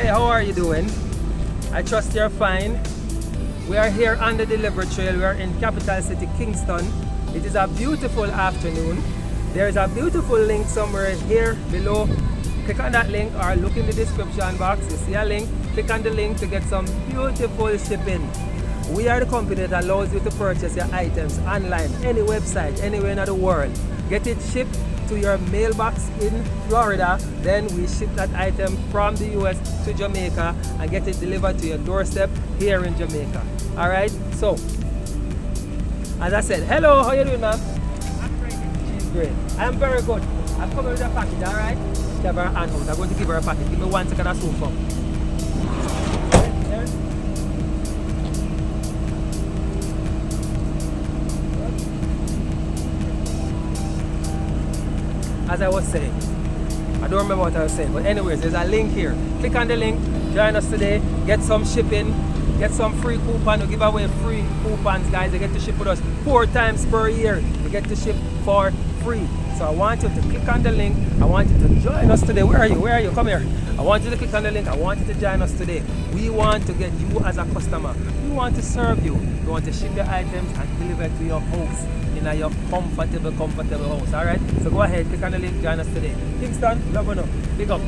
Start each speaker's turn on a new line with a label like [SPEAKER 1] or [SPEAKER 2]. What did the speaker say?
[SPEAKER 1] Hey, how are you doing? I trust you're fine. We are here on the delivery trail. We are in capital city Kingston. It is a beautiful afternoon. There is a beautiful link somewhere here below. Click on that link or look in the description box. You see a link. Click on the link to get some beautiful shipping. We are the company that allows you to purchase your items online, any website, anywhere in the world. Get it shipped to your mailbox in Florida, then we ship that item from the US to Jamaica and get it delivered to your doorstep here in Jamaica. Alright, so as I said, hello, how you doing, ma'am?
[SPEAKER 2] I'm great.
[SPEAKER 1] She's great. I'm very good. I'm coming with a package, alright? She have her hand out. I'm going to give her a package. Give me 1 second, I'll soon come. As I was saying, I don't remember what I was saying, but anyways, there's a link here. Click on the link, join us today, get some shipping, get some free coupon. We give away free coupons, guys. You get to ship with us 4 times per year. You get to ship for free. So I want you to click on the link. I want you to join us today. Where are you? Where are you? Come here. I want you to click on the link. I want you to join us today. We want to get you as a customer. We want to serve you. We want to ship your items and deliver it to your house in your comfortable house. Alright? So go ahead, click on the link, join us today. Kingston, love you. Big up.